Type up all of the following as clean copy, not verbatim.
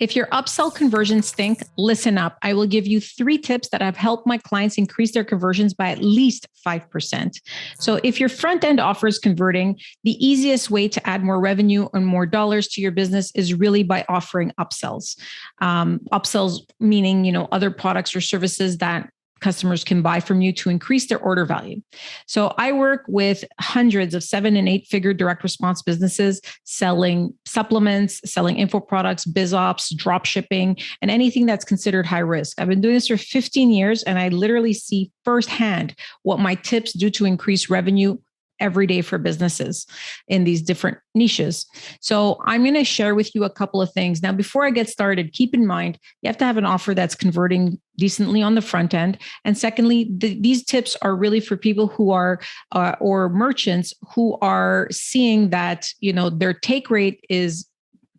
If your upsell conversions stink, listen up. I will give you 3 tips that have helped my clients increase their conversions by at least 5%. So if your front end offer is converting, the easiest way to add more revenue and more dollars to your business is really by offering upsells. Upsells meaning, other products or services that customers can buy from you to increase their order value. So I work with hundreds of 7 and 8 figure direct response businesses selling supplements, selling info products, biz ops, drop shipping, and anything that's considered high risk. I've been doing this for 15 years and I literally see firsthand what my tips do to increase revenue every day for businesses in these different niches. So I'm going to share with you a couple of things. Now, before I get started, keep in mind, you have to have an offer that's converting decently on the front end. And secondly, these tips are really for people who are, or merchants who are seeing that, their take rate is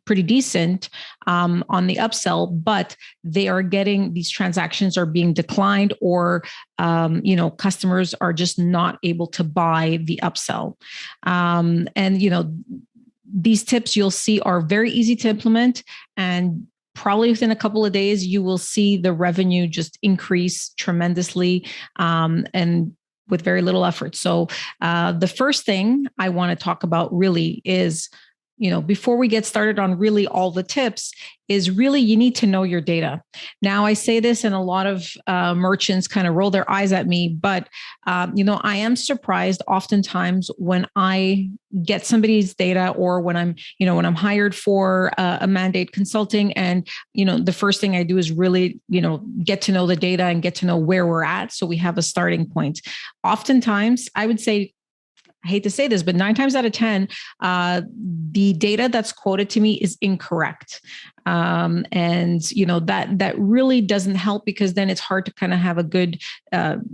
pretty decent on the upsell, but they are getting these transactions are being declined, or customers are just not able to buy the upsell. These tips you'll see are very easy to implement, and probably within a couple of days you will see the revenue just increase tremendously, and with very little effort. So the first thing I want to talk about really is, before we get started on really all the tips, is really you need to know your data. Now, I say this and a lot of merchants kind of roll their eyes at me, but I am surprised oftentimes when I get somebody's data, or when I'm hired for a mandate consulting, and the first thing I do is really get to know the data and get to know where we're at, so we have a starting point. Oftentimes, I would say, I hate to say this, but 9 times out of 10, the data that's quoted to me is incorrect. That really doesn't help, because then it's hard to kind of have a good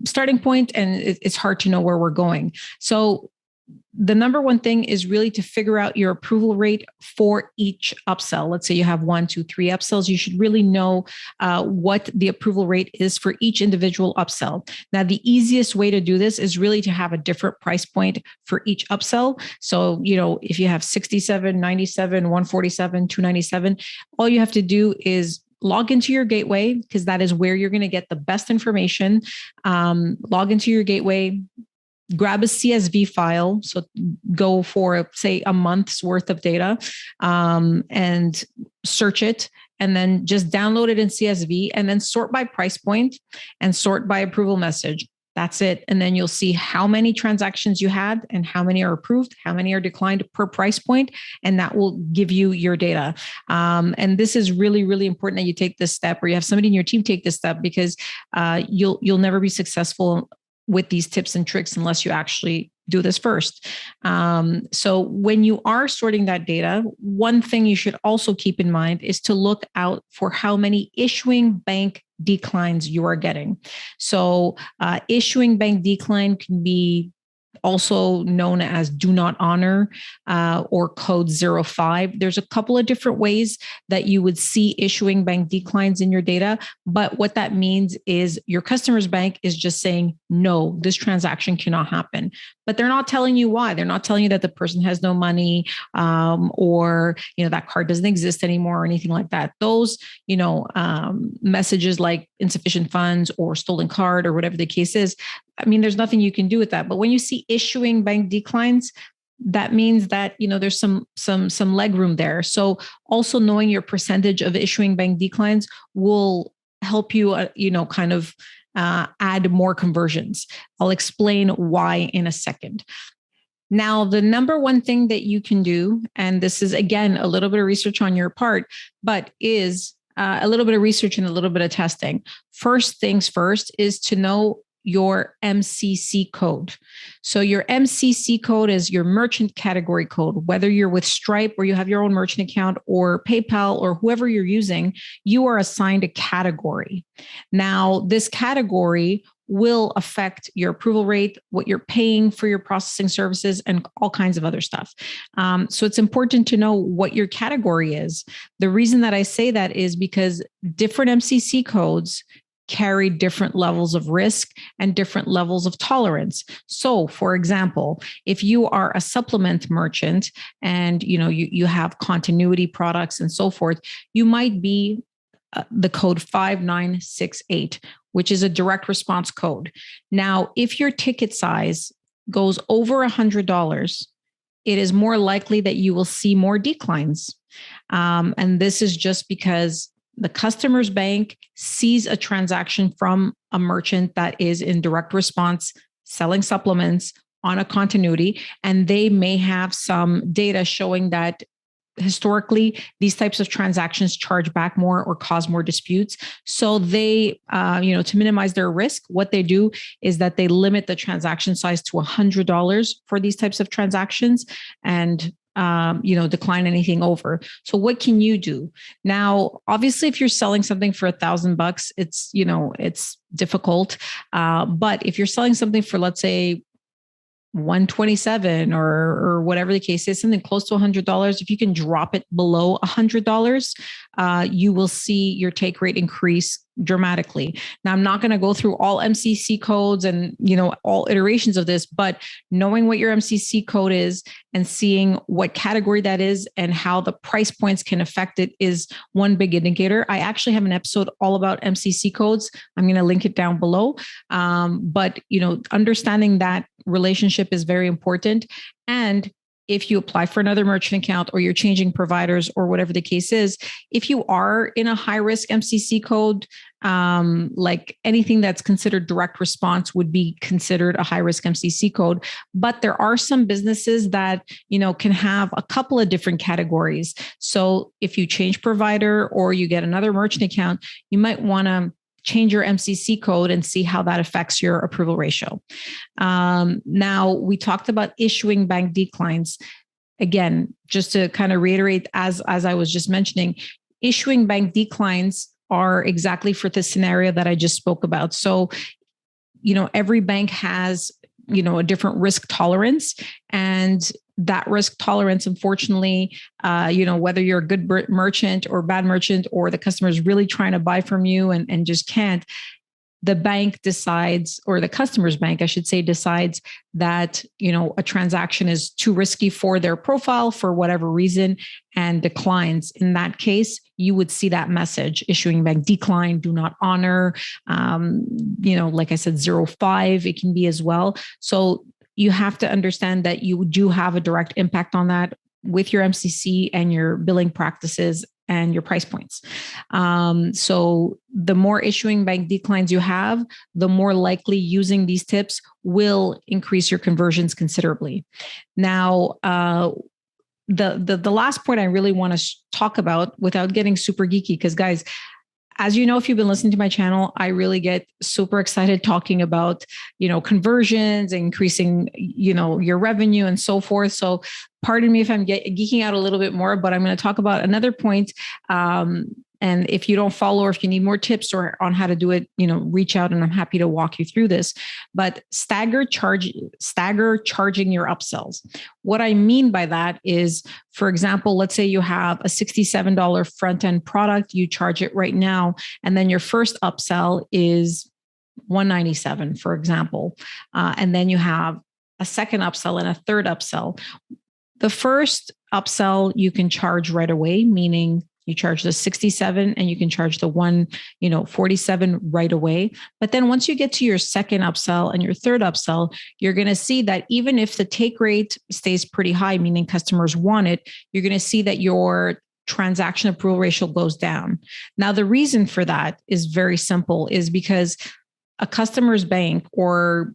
starting point, and it's hard to know where we're going. So the number one thing is really to figure out your approval rate for each upsell. Let's say you have 1, 2, 3 upsells. You should really know what the approval rate is for each individual upsell. Now, the easiest way to do this is really to have a different price point for each upsell. So, if you have 67, 97, 147, 297, all you have to do is log into your gateway, because that is where you're going to get the best information. Log into your gateway, grab a CSV file. So go for, say, a month's worth of data, and search it, and then just download it in CSV, and then sort by price point and sort by approval message. That's it. And then you'll see how many transactions you had and how many are approved, how many are declined per price point, and that will give you your data. And this is really, really important that you take this step, or you have somebody in your team take this step, because you'll never be successful with these tips and tricks unless you actually do this first. So when you are sorting that data, one thing you should also keep in mind is to look out for how many issuing bank declines you are getting. So issuing bank decline can be also known as do not honor, or code 05. There's a couple of different ways that you would see issuing bank declines in your data. But what that means is your customer's bank is just saying, no, this transaction cannot happen. But they're not telling you why. They're not telling you that the person has no money, or, that card doesn't exist anymore, or anything like that. Those, messages like insufficient funds or stolen card or whatever the case is, there's nothing you can do with that. But when you see issuing bank declines, that means that, there's some leg room there. So also knowing your percentage of issuing bank declines will help you, add more conversions. I'll explain why in a second. Now, the number one thing that you can do, and this is, again, a little bit of research on your part, but is a little bit of research and a little bit of testing. First things first is to know your MCC code. So your MCC code is your merchant category code. Whether you're with Stripe or you have your own merchant account, or PayPal, or whoever you're using, you are assigned a category. Now, this category will affect your approval rate, what you're paying for your processing services, and all kinds of other stuff. So it's important to know what your category is. The reason that I say that is because different MCC codes carry different levels of risk and different levels of tolerance. So, for example, if you are a supplement merchant and you have continuity products and so forth, you might be the code 5968, which is a direct response code. Now, if your ticket size goes over $100, it is more likely that you will see more declines. And this is just because the customer's bank sees a transaction from a merchant that is in direct response selling supplements on a continuity, and they may have some data showing that historically these types of transactions charge back more or cause more disputes. So they, to minimize their risk, what they do is that they limit the transaction size to $100 for these types of transactions, and decline anything over. So what can you do? Now, obviously, if you're selling something for $1,000, it's difficult. But if you're selling something for, let's say, 127 or whatever the case is, something close to $100, if you can drop it below $100, you will see your take rate increase dramatically. Now, I'm not going to go through all MCC codes and all iterations of this, but knowing what your MCC code is and seeing what category that is and how the price points can affect it is one big indicator. I actually have an episode all about MCC codes. I'm going to link it down below. But understanding that relationship is very important. And if you apply for another merchant account or you're changing providers or whatever the case is, if you are in a high risk MCC code, like anything that's considered direct response would be considered a high risk MCC code. But there are some businesses that, can have a couple of different categories. So if you change provider or you get another merchant account, you might want to change your MCC code and see how that affects your approval ratio. Now, we talked about issuing bank declines. Again, just to kind of reiterate, as I was just mentioning, issuing bank declines are exactly for the scenario that I just spoke about. So, every bank has, a different risk tolerance, and that risk tolerance, unfortunately, whether you're a good merchant or bad merchant, or the customer is really trying to buy from you and just can't, the bank decides, or the customer's bank, I should say, decides that, a transaction is too risky for their profile for whatever reason and declines. In that case, you would see that message: issuing bank decline, do not honor, like I said, 05, it can be as well. So you have to understand that you do have a direct impact on that with your MCC and your billing practices and your price points. So the more issuing bank declines you have, the more likely using these tips will increase your conversions considerably. Now, the last point I really want to talk about, without getting super geeky, because guys, as you know, if you've been listening to my channel, I really get super excited talking about, conversions, increasing, your revenue and so forth. So pardon me if I'm geeking out a little bit more, but I'm going to talk about another point. And if you don't follow, or if you need more tips or on how to do it, reach out and I'm happy to walk you through this. But stagger charging your upsells. What I mean by that is, for example, let's say you have a $67 front end product, you charge it right now, and then your first upsell is $197, for example. And then you have a second upsell and a third upsell. The first upsell you can charge right away, meaning you charge the 67 and you can charge the 47 right away. But then once you get to your second upsell and your third upsell, you're going to see that even if the take rate stays pretty high, meaning customers want it, you're going to see that your transaction approval ratio goes down. Now, the reason for that is very simple, is because a customer's bank, or,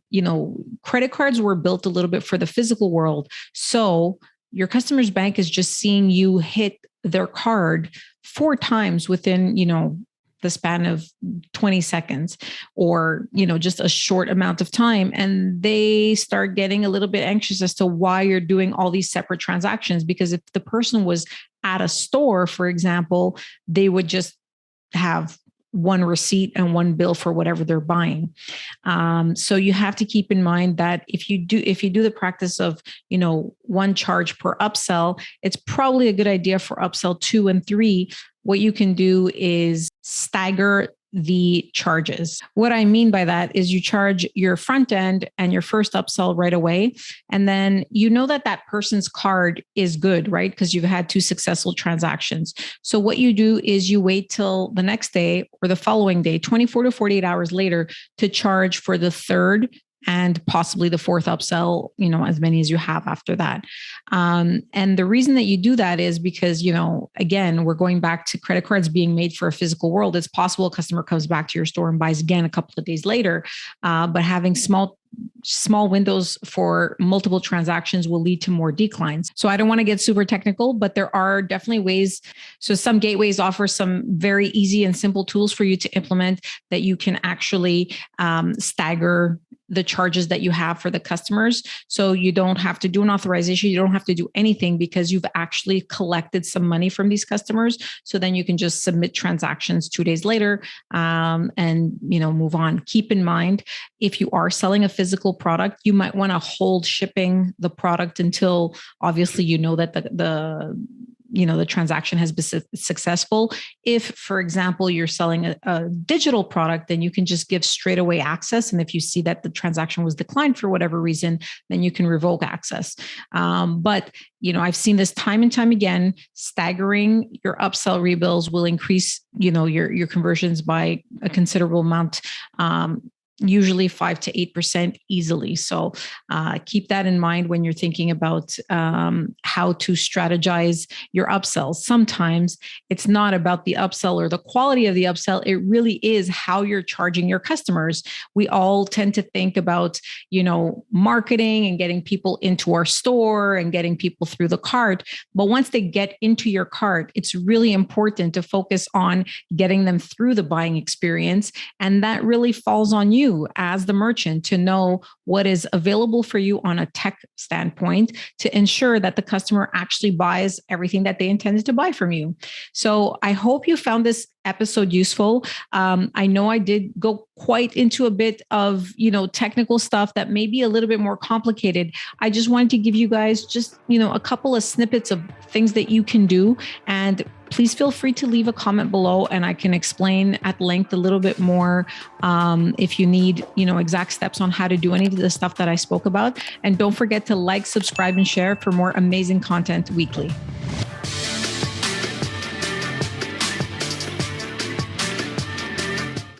credit cards were built a little bit for the physical world. So your customer's bank is just seeing you hit their card 4 times within, the span of 20 seconds, or, just a short amount of time. And they start getting a little bit anxious as to why you're doing all these separate transactions. Because if the person was at a store, for example, they would just have one receipt and one bill for whatever they're buying. So you have to keep in mind that if you do the practice of, one charge per upsell, it's probably a good idea for upsell 2 and 3. What you can do is stagger the charges. What I mean by that is you charge your front end and your first upsell right away. And then you know that that person's card is good, right? Because you've had 2 successful transactions. So what you do is you wait till the next day or the following day, 24 to 48 hours later, to charge for the third and possibly the fourth upsell, as many as you have after that. And the reason that you do that is because, again, we're going back to credit cards being made for a physical world. It's possible a customer comes back to your store and buys again a couple of days later, but having small windows for multiple transactions will lead to more declines. So I don't want to get super technical, but there are definitely ways. So some gateways offer some very easy and simple tools for you to implement that you can actually stagger the charges that you have for the customers. So you don't have to do an authorization. You don't have to do anything because you've actually collected some money from these customers. So then you can just submit transactions 2 days later and move on. Keep in mind, if you are selling a physical product, you might want to hold shipping the product until obviously that the transaction has been successful. If, for example, you're selling a digital product, then you can just give straight away access. And if you see that the transaction was declined for whatever reason, then you can revoke access. But I've seen this time and time again. Staggering your upsell rebills will increase, your conversions by a considerable amount. Usually 5 to 8% easily. So keep that in mind when you're thinking about how to strategize your upsells. Sometimes it's not about the upsell or the quality of the upsell. It really is how you're charging your customers. We all tend to think about, marketing and getting people into our store and getting people through the cart. But once they get into your cart, it's really important to focus on getting them through the buying experience. And that really falls on you as the merchant to know what is available for you on a tech standpoint to ensure that the customer actually buys everything that they intended to buy from you. So I hope you found this episode useful. I know I did go quite into a bit of, technical stuff that may be a little bit more complicated. I just wanted to give you guys just, a couple of snippets of things that you can do. And please feel free to leave a comment below and I can explain at length a little bit more if you need, exact steps on how to do any of the stuff that I spoke about. And don't forget to like, subscribe, and share for more amazing content weekly.